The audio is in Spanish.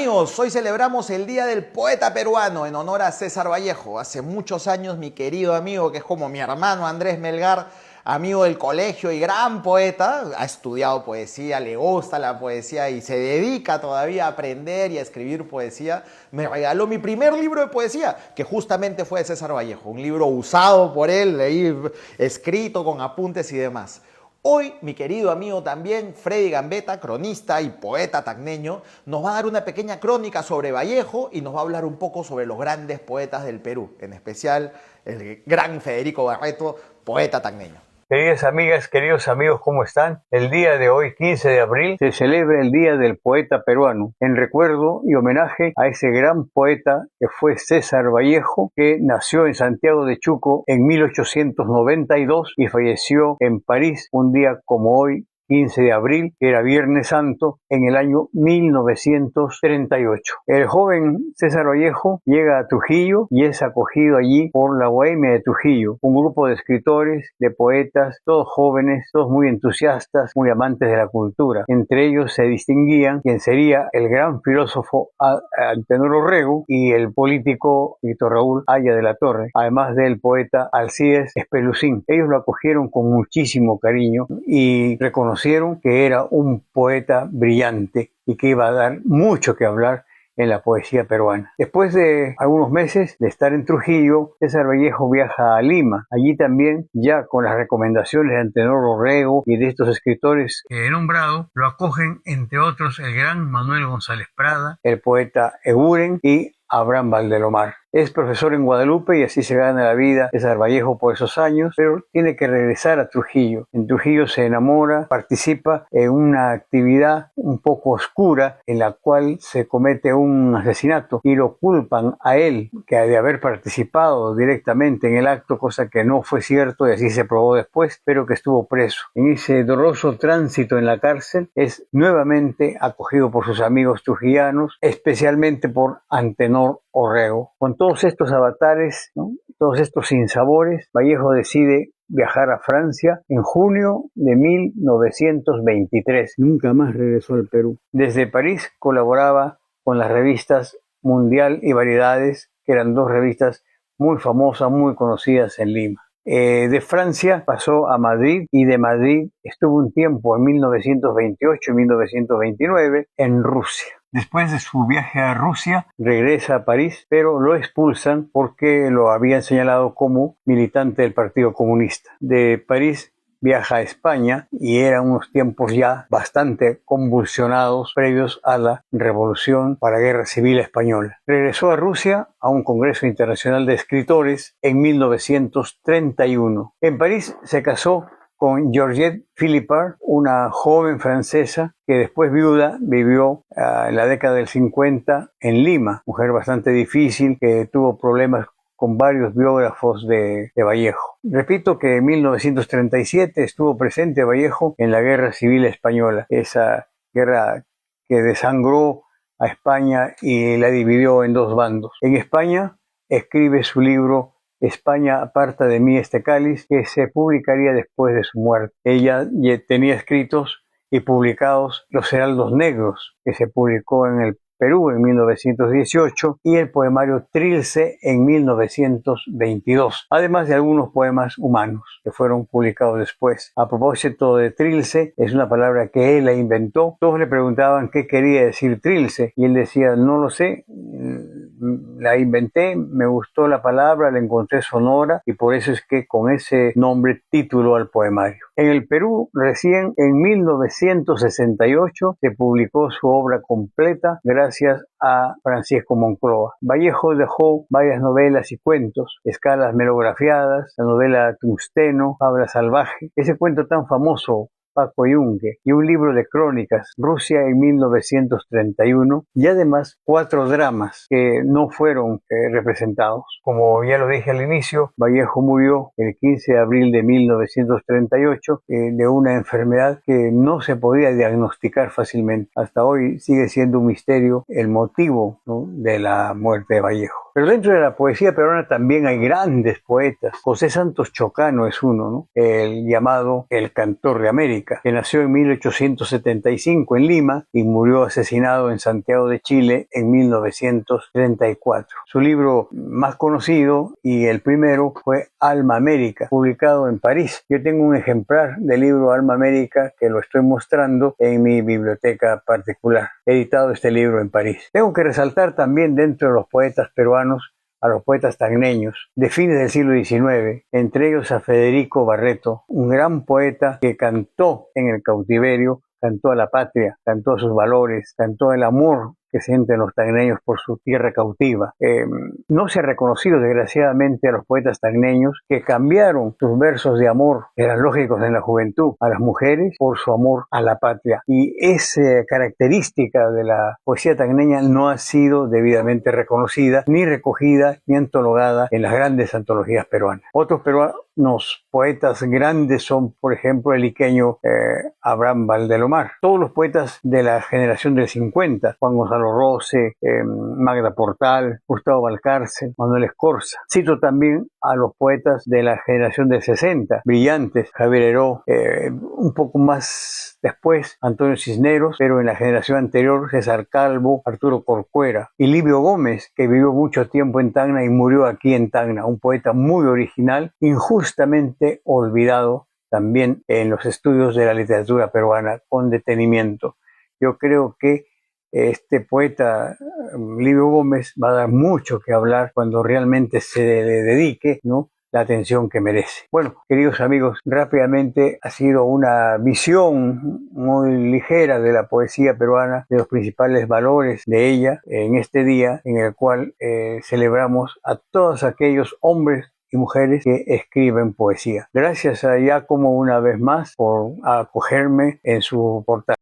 Amigos, hoy celebramos el Día del Poeta Peruano en honor a César Vallejo. Hace muchos años mi querido amigo, que es como mi hermano Andrés Melgar, amigo del colegio y gran poeta, ha estudiado poesía, le gusta la poesía y se dedica todavía a aprender y a escribir poesía, me regaló mi primer libro de poesía, que justamente fue de César Vallejo, un libro usado por él, ahí, escrito con apuntes y demás. Hoy, mi querido amigo también, Freddy Gambetta, cronista y poeta tacneño, nos va a dar una pequeña crónica sobre Vallejo y nos va a hablar un poco sobre los grandes poetas del Perú, en especial el gran Federico Barreto, poeta tacneño. Queridas amigas, queridos amigos, ¿cómo están? El día de hoy, 15 de abril, se celebra el Día del Poeta Peruano, en recuerdo y homenaje a ese gran poeta que fue César Vallejo, que nació en Santiago de Chuco en 1892 y falleció en París un día como hoy, 15 de abril, que era Viernes Santo, en el año 1938. El joven César Vallejo llega a Trujillo y es acogido allí por la Bohemia de Trujillo, un grupo de escritores, de poetas, todos jóvenes, todos muy entusiastas, muy amantes de la cultura. Entre ellos se distinguían quien sería el gran filósofo Antenor Orrego y el político Víctor Raúl Haya de la Torre, además del poeta Alcides Espelucín. Ellos lo acogieron con muchísimo cariño y reconocieron que era un poeta brillante y que iba a dar mucho que hablar en la poesía peruana. Después de algunos meses de estar en Trujillo, César Vallejo viaja a Lima. Allí también, ya con las recomendaciones de Antenor Orrego y de estos escritores que he nombrado, lo acogen entre otros el gran Manuel González Prada, el poeta Eguren y Abraham Valdelomar. Es profesor en Guadalupe y así se gana la vida César Vallejo por esos años, pero tiene que regresar a Trujillo. En Trujillo se enamora, participa en una actividad un poco oscura en la cual se comete un asesinato y lo culpan a él que de haber participado directamente en el acto, cosa que no fue cierto y así se probó después, pero que estuvo preso. En ese doloroso tránsito en la cárcel es nuevamente acogido por sus amigos trujillanos, especialmente por Antenor Orrego. Con todos estos avatares, ¿no?, todos estos sinsabores, Vallejo decide viajar a Francia en junio de 1923. Nunca más regresó al Perú. Desde París colaboraba con las revistas Mundial y Variedades, que eran dos revistas muy famosas, muy conocidas en Lima. De Francia pasó a Madrid y de Madrid estuvo un tiempo en 1928 y 1929 en Rusia. Después de su viaje a Rusia, regresa a París, pero lo expulsan porque lo habían señalado como militante del Partido Comunista. De París viaja a España y eran unos tiempos ya bastante convulsionados previos a la revolución para la Guerra Civil Española. Regresó a Rusia a un Congreso Internacional de Escritores en 1931. En París se casó con Georgette Philippard, una joven francesa que después viuda vivió en la década del 50 en Lima, mujer bastante difícil que tuvo problemas con varios biógrafos de Vallejo. Repito que en 1937 estuvo presente Vallejo en la Guerra Civil Española, esa guerra que desangró a España y la dividió en dos bandos. En España escribe su libro España aparta de mí este cáliz, que se publicaría después de su muerte. Ella tenía escritos y publicados Los Heraldos Negros, que se publicó en el Perú en 1918, y el poemario Trilce en 1922, además de algunos poemas humanos que fueron publicados después. A propósito de Trilce, es una palabra que él la inventó. Todos le preguntaban qué quería decir Trilce y él decía, no lo sé, la inventé, me gustó la palabra, la encontré sonora y por eso es que con ese nombre tituló al poemario. En el Perú, recién en 1968 se publicó su obra completa gracias a Francisco Moncloa. Vallejo dejó varias novelas y cuentos, Escalas melografiadas, la novela Tungsteno, Fabla salvaje, ese cuento tan famoso, Paco Yunque, y un libro de crónicas, Rusia en 1931, y además 4 dramas que no fueron representados. Como ya lo dije al inicio, Vallejo murió el 15 de abril de 1938 de una enfermedad que no se podía diagnosticar fácilmente. Hasta hoy sigue siendo un misterio el motivo, ¿no?, de la muerte de Vallejo. Pero dentro de la poesía peruana también hay grandes poetas. José Santos Chocano es uno, ¿no? El llamado El Cantor de América, que nació en 1875 en Lima y murió asesinado en Santiago de Chile en 1934. Su libro más conocido y el primero fue Alma América, publicado en París. Yo tengo un ejemplar del libro Alma América que lo estoy mostrando en mi biblioteca particular. He editado este libro en París. Tengo que resaltar también dentro de los poetas peruanos a los poetas tagneños de fines del siglo XIX, entre ellos a Federico Barreto, un gran poeta que cantó en el cautiverio, cantó a la patria, cantó a sus valores, cantó el amor que sienten los tagneños por su tierra cautiva. No se ha reconocido desgraciadamente a los poetas tagneños que cambiaron sus versos de amor, eran lógicos en la juventud, a las mujeres por su amor a la patria. Y esa característica de la poesía tagneña no ha sido debidamente reconocida, ni recogida, ni antologada en las grandes antologías peruanas. Otros peruanos poetas grandes son, por ejemplo, el iqueño Abraham Valdelomar. Todos los poetas de la generación del 50, Juan Gonzalo Rose, Magda Portal, Gustavo Valcárcel, Manuel Escorza. Cito también a los poetas de la generación del 60, brillantes, Javier Heró, un poco más después Antonio Cisneros, pero en la generación anterior César Calvo, Arturo Corcuera y Livio Gómez, que vivió mucho tiempo en Tacna y murió aquí en Tacna, un poeta muy original, injustamente olvidado también en los estudios de la literatura peruana con detenimiento. Yo creo que este poeta Livio Gómez va a dar mucho que hablar cuando realmente se le dedique, ¿no?, la atención que merece. Bueno, queridos amigos, rápidamente ha sido una visión muy ligera de la poesía peruana, de los principales valores de ella en este día en el cual celebramos a todos aquellos hombres y mujeres que escriben poesía. Gracias a Giacomo una vez más por acogerme en su portal.